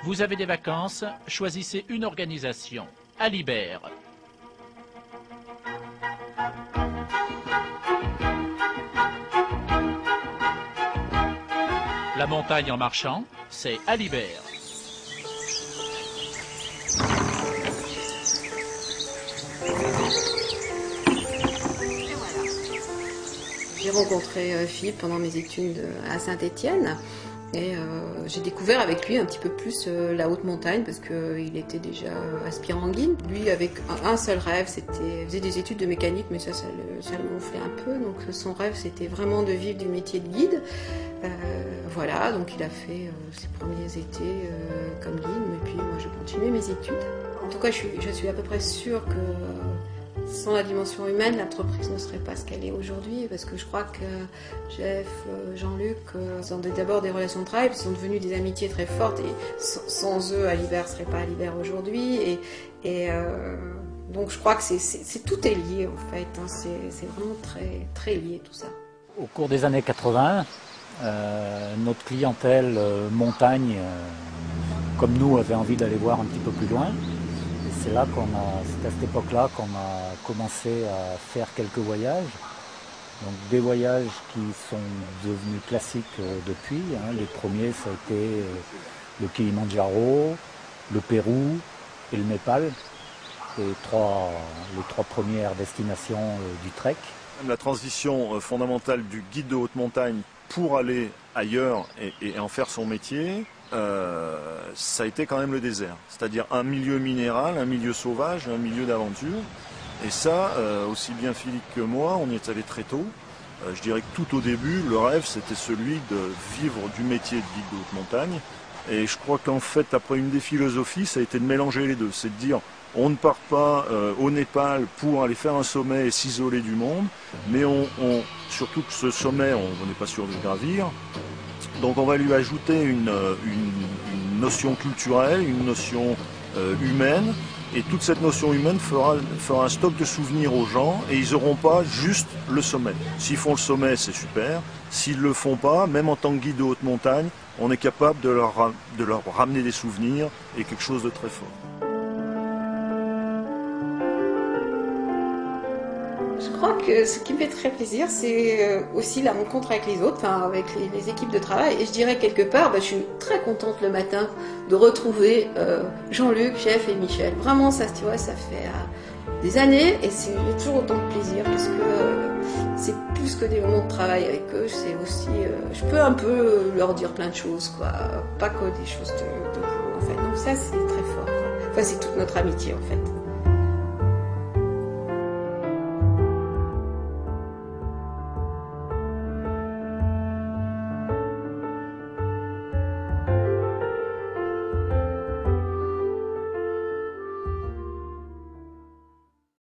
Vous avez des vacances, choisissez une organisation. Alibert. La montagne en marchant, c'est Alibert. J'ai rencontré Philippe pendant mes études à Saint-Étienne et j'ai découvert avec lui un petit peu plus la haute montagne parce qu'il était déjà aspirant guide. Lui, avec un seul rêve, il faisait des études de mécanique, mais ça le gonflait un peu. Donc son rêve, c'était vraiment de vivre du métier de guide. Voilà, donc il a fait ses premiers étés comme guide, mais puis moi, je continuais mes études. En tout cas, je suis à peu près sûre que sans la dimension humaine, l'entreprise ne serait pas ce qu'elle est aujourd'hui, parce que je crois que Jeff, Jean-Luc, ont d'abord des relations de travail, ils sont devenus des amitiés très fortes, et sans eux, Alibert ne serait pas Alibert aujourd'hui. Donc je crois que tout est lié en fait, hein, c'est vraiment très, très lié tout ça. Au cours des années 80, notre clientèle montagne, comme nous, avait envie d'aller voir un petit peu plus loin. C'est à cette époque-là qu'on a commencé à faire quelques voyages. Donc des voyages qui sont devenus classiques depuis. Les premiers, ça a été le Kilimandjaro, le Pérou et le Népal, les trois premières destinations du trek. La transition fondamentale du guide de haute montagne pour aller ailleurs et en faire son métier, ça a été quand même le désert. C'est-à-dire un milieu minéral, un milieu sauvage, un milieu d'aventure. Et ça, aussi bien Philippe que moi, on y est allé très tôt. Je dirais que tout au début, le rêve, c'était celui de vivre du métier de guide de haute montagne. Et je crois qu'en fait, après une des philosophies, ça a été de mélanger les deux. C'est de dire, on ne part pas au Népal pour aller faire un sommet et s'isoler du monde, mais surtout que ce sommet, on n'est pas sûr de le gravir. Donc on va lui ajouter une notion culturelle, une notion humaine, et toute cette notion humaine fera un stock de souvenirs aux gens, et ils n'auront pas juste le sommet. S'ils font le sommet, c'est super. S'ils ne le font pas, même en tant que guide de haute montagne, on est capable de leur ramener des souvenirs et quelque chose de très fort. Je crois que ce qui me fait très plaisir, c'est aussi la rencontre avec les autres, enfin avec les équipes de travail. Et je dirais quelque part, je suis très contente le matin de retrouver Jean-Luc, Jeff et Michel. Vraiment, ça fait des années et j'ai toujours autant de plaisir parce que c'est plus que des moments de travail avec eux. C'est aussi, je peux un peu leur dire plein de choses, quoi. Pas que des choses de vous, en fait. Donc ça, c'est très fort, quoi. Enfin, c'est toute notre amitié, en fait.